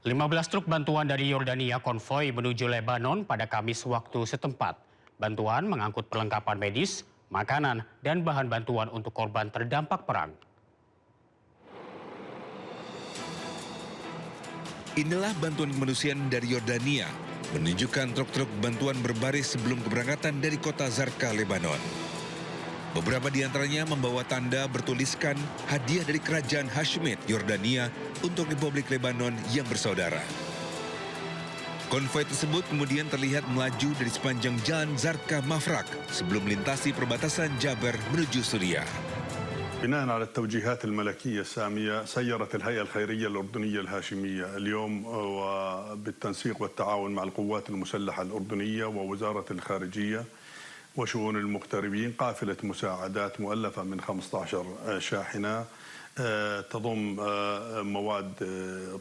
15 truk bantuan dari Yordania konvoi menuju Lebanon pada Kamis waktu setempat. Bantuan mengangkut perlengkapan medis, makanan, dan bahan bantuan untuk korban terdampak perang. Inilah bantuan kemanusiaan dari Yordania, menunjukkan truk-truk bantuan berbaris sebelum keberangkatan dari kota Zarqa, Lebanon. Beberapa di antaranya membawa tanda bertuliskan hadiah dari Kerajaan Hashemite, Yordania, untuk Republik Lebanon yang bersaudara. Konvoi tersebut kemudian terlihat melaju dari sepanjang jalan Zarqa Mafraq sebelum melintasi perbatasan Jaber menuju Suriah. بناء على التوجيهات الملكية السامية سيرت الهيئة الخيرية الأردنية الهاشمية اليوم وبالتنسيق والتعاون مع القوات المسلحة الأردنية ووزارة الخارجية وشؤون المغتربين قافلة مساعدات مؤلفة من 15 شاحنة تضم مواد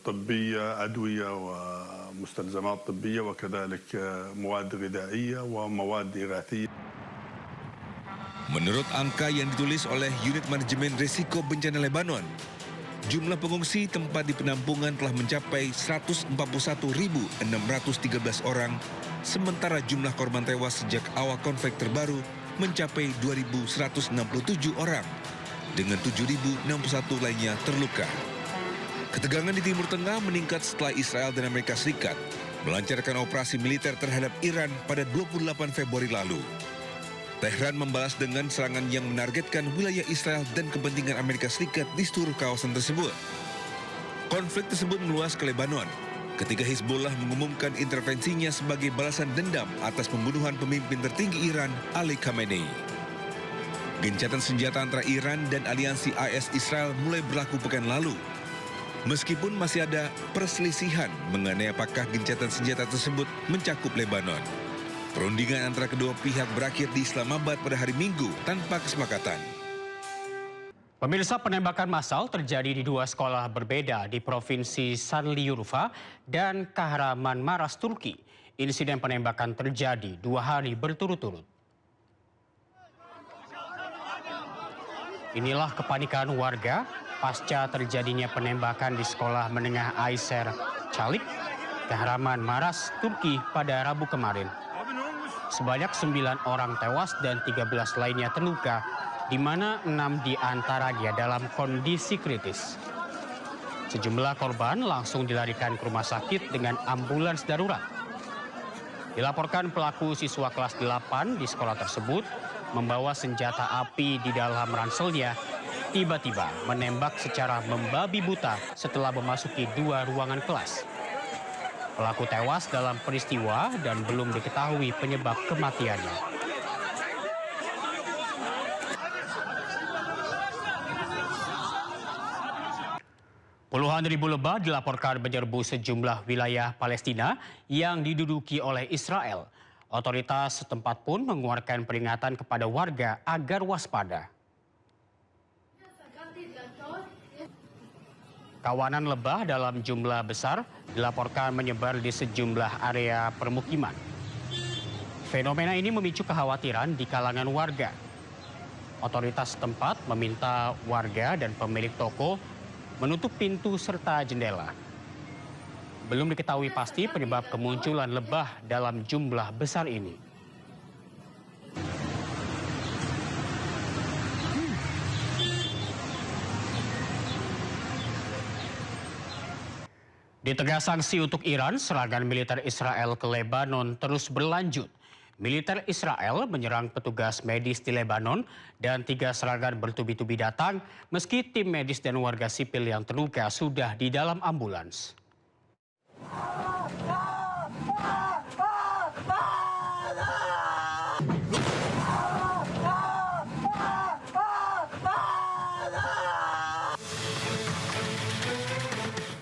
طبية أدوية ومستلزمات طبية وكذلك مواد غذائية ومواد إغاثية. Menurut angka yang ditulis oleh Unit Manajemen Risiko Bencana Lebanon, jumlah pengungsi tempat di penampungan telah mencapai 141.613 orang, sementara jumlah korban tewas sejak awal konflik terbaru mencapai 2.167 orang, dengan 7.061 lainnya terluka. Ketegangan di Timur Tengah meningkat setelah Israel dan Amerika Serikat melancarkan operasi militer terhadap Iran pada 28 Februari lalu. Tehran membalas dengan serangan yang menargetkan wilayah Israel dan kepentingan Amerika Serikat di seluruh kawasan tersebut. Konflik tersebut meluas ke Lebanon ketika Hizbullah mengumumkan intervensinya sebagai balasan dendam atas pembunuhan pemimpin tertinggi Iran, Ali Khamenei. Gencatan senjata antara Iran dan aliansi AS Israel mulai berlaku pekan lalu. Meskipun masih ada perselisihan mengenai apakah gencatan senjata tersebut mencakup Lebanon. Perundingan antara kedua pihak berakhir di Islamabad pada hari Minggu tanpa kesepakatan. Pemirsa, penembakan massal terjadi di dua sekolah berbeda di Provinsi Şanlıurfa dan Kahramanmaraş, Turki. Insiden penembakan terjadi 2 hari berturut-turut. Inilah kepanikan warga pasca terjadinya penembakan di sekolah menengah Ayser Çalik, Kahramanmaraş, Turki pada Rabu kemarin. Sebanyak 9 orang tewas dan 13 lainnya terluka, di mana 6 di antaranya dalam kondisi kritis. Sejumlah korban langsung dilarikan ke rumah sakit dengan ambulans darurat. Dilaporkan pelaku siswa kelas 8 di sekolah tersebut membawa senjata api di dalam ranselnya, tiba-tiba menembak secara membabi buta setelah memasuki 2 ruangan kelas. Pelaku tewas dalam peristiwa dan belum diketahui penyebab kematiannya. Puluhan ribu lebah dilaporkan menyerbu sejumlah wilayah Palestina yang diduduki oleh Israel. Otoritas setempat pun mengeluarkan peringatan kepada warga agar waspada. Kawanan lebah dalam jumlah besar dilaporkan menyebar di sejumlah area permukiman. Fenomena ini memicu kekhawatiran di kalangan warga. Otoritas setempat meminta warga dan pemilik toko menutup pintu serta jendela. Belum diketahui pasti penyebab kemunculan lebah dalam jumlah besar ini. Di tengah sanksi untuk Iran, serangan militer Israel ke Lebanon terus berlanjut. Militer Israel menyerang petugas medis di Lebanon dan 3 serangan bertubi-tubi datang meski tim medis dan warga sipil yang terluka sudah di dalam ambulans.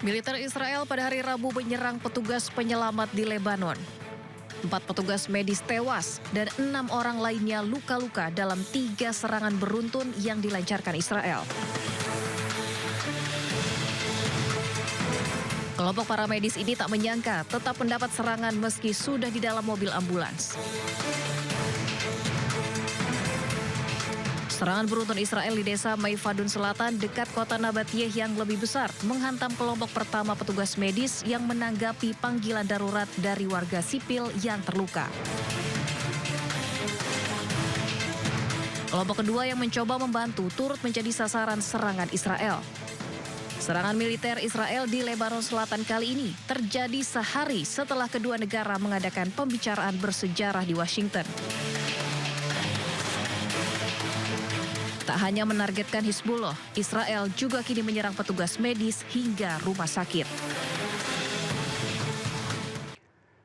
Militer Israel pada hari Rabu menyerang petugas penyelamat di Lebanon. 4 petugas medis tewas dan 6 orang lainnya luka-luka dalam 3 serangan beruntun yang dilancarkan Israel. Kelompok para medis ini tak menyangka tetap mendapat serangan meski sudah di dalam mobil ambulans. Serangan beruntun Israel di desa Maifadun Selatan dekat kota Nabatiyeh yang lebih besar menghantam kelompok pertama petugas medis yang menanggapi panggilan darurat dari warga sipil yang terluka. Kelompok kedua yang mencoba membantu turut menjadi sasaran serangan Israel. Serangan militer Israel di Lebanon Selatan kali ini terjadi sehari setelah kedua negara mengadakan pembicaraan bersejarah di Washington. Tak hanya menargetkan Hizbullah, Israel juga kini menyerang petugas medis hingga rumah sakit.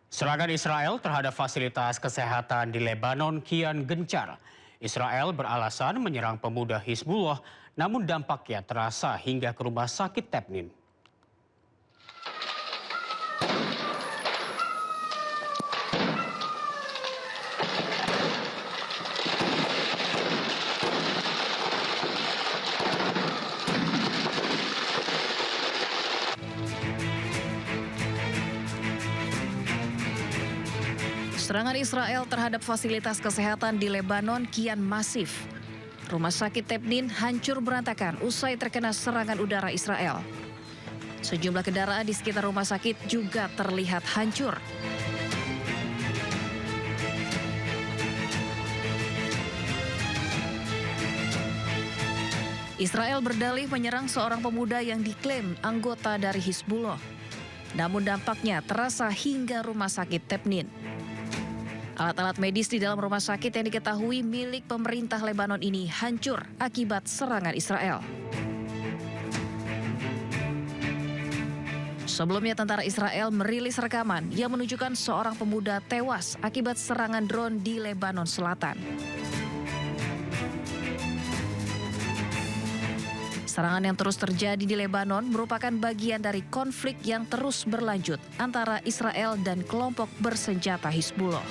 Serangan Israel terhadap fasilitas kesehatan di Lebanon kian gencar. Israel beralasan menyerang pemuda Hizbullah, namun dampaknya terasa hingga ke rumah sakit Tebnin. Serangan Israel terhadap fasilitas kesehatan di Lebanon kian masif. Rumah sakit Tebnin hancur berantakan usai terkena serangan udara Israel. Sejumlah kendaraan di sekitar rumah sakit juga terlihat hancur. Israel berdalih menyerang seorang pemuda yang diklaim anggota dari Hizbullah. Namun dampaknya terasa hingga rumah sakit Tebnin. Alat-alat medis di dalam rumah sakit yang diketahui milik pemerintah Lebanon ini hancur akibat serangan Israel. Sebelumnya tentara Israel merilis rekaman yang menunjukkan seorang pemuda tewas akibat serangan drone di Lebanon Selatan. Serangan yang terus terjadi di Lebanon merupakan bagian dari konflik yang terus berlanjut antara Israel dan kelompok bersenjata Hizbullah.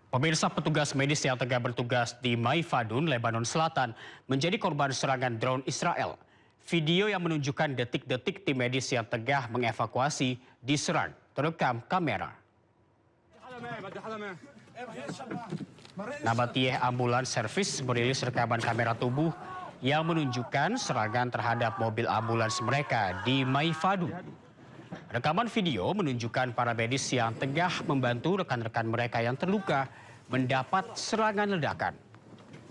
Pemirsa, petugas medis yang tengah bertugas di Maifadun, Lebanon Selatan, menjadi korban serangan drone Israel. Video yang menunjukkan detik-detik tim medis yang tengah mengevakuasi diserang terekam kamera. Nabatiyeh Ambulans Service merilis rekaman kamera tubuh yang menunjukkan serangan terhadap mobil ambulans mereka di Maifadun. Rekaman video menunjukkan para medis yang tengah membantu rekan-rekan mereka yang terluka mendapat serangan ledakan,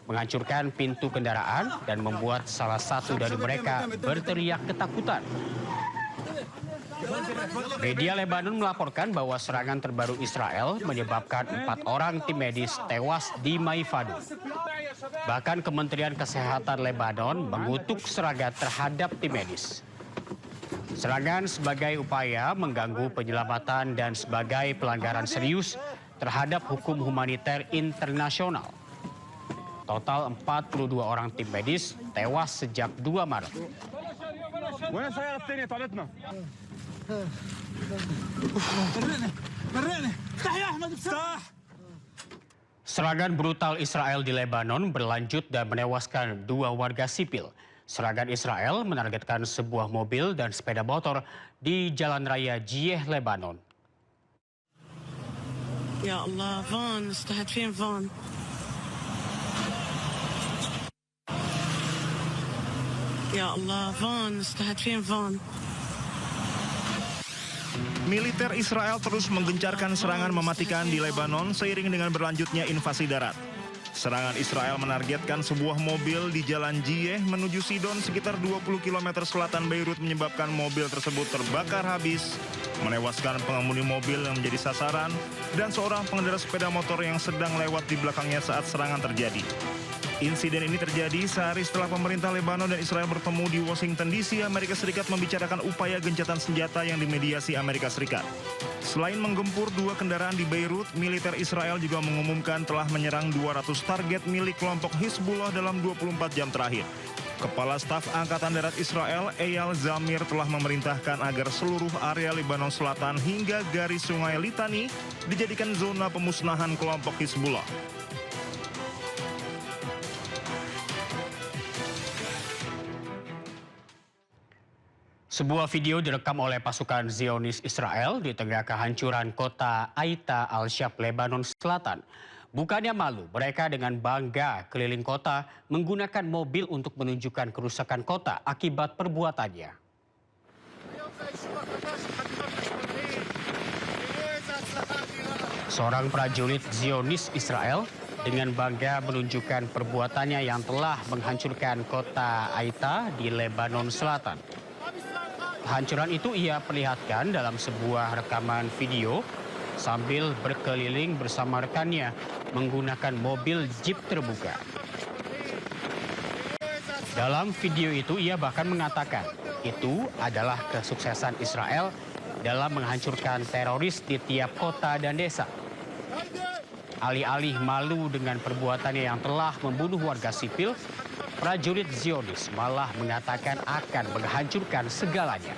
menghancurkan pintu kendaraan dan membuat salah satu dari mereka berteriak ketakutan. Media Lebanon melaporkan bahwa serangan terbaru Israel menyebabkan 4 orang tim medis tewas di Maifadun. Bahkan Kementerian Kesehatan Lebanon mengutuk serangan terhadap tim medis. Serangan sebagai upaya mengganggu penyelamatan dan sebagai pelanggaran serius terhadap hukum humaniter internasional. Total 42 orang tim medis tewas sejak 2 Maret. Serangan brutal Israel di Lebanon berlanjut dan menewaskan 2 warga sipil. Serangan Israel menargetkan sebuah mobil dan sepeda motor di Jalan Raya Jiyeh, Lebanon. يا الله فان استهد فين فان يا الله فان استهد فين فان. Militer Israel terus menggencarkan serangan mematikan di Lebanon seiring dengan berlanjutnya invasi darat. Serangan Israel menargetkan sebuah mobil di Jalan Jiyeh menuju Sidon sekitar 20 km selatan Beirut menyebabkan mobil tersebut terbakar habis, menewaskan pengemudi mobil yang menjadi sasaran, dan seorang pengendara sepeda motor yang sedang lewat di belakangnya saat serangan terjadi. Insiden ini terjadi sehari setelah pemerintah Lebanon dan Israel bertemu di Washington DC, Amerika Serikat membicarakan upaya gencatan senjata yang dimediasi Amerika Serikat. Selain menggempur 2 kendaraan di Beirut, militer Israel juga mengumumkan telah menyerang 200 target milik kelompok Hizbullah dalam 24 jam terakhir. Kepala Staf Angkatan Darat Israel, Eyal Zamir, telah memerintahkan agar seluruh area Lebanon Selatan hingga garis Sungai Litani dijadikan zona pemusnahan kelompok Hizbullah. Sebuah video direkam oleh pasukan Zionis Israel di tengah kehancuran kota Aita al-Shab, Lebanon Selatan. Bukannya malu, mereka dengan bangga keliling kota menggunakan mobil untuk menunjukkan kerusakan kota akibat perbuatannya. Seorang prajurit Zionis Israel dengan bangga menunjukkan perbuatannya yang telah menghancurkan kota Aita di Lebanon Selatan. Kehancuran itu ia perlihatkan dalam sebuah rekaman video sambil berkeliling bersama rekannya menggunakan mobil jeep terbuka. Dalam video itu ia bahkan mengatakan itu adalah kesuksesan Israel dalam menghancurkan teroris di tiap kota dan desa. Alih-alih malu dengan perbuatannya yang telah membunuh warga sipil, prajurit Zionis malah mengatakan akan menghancurkan segalanya.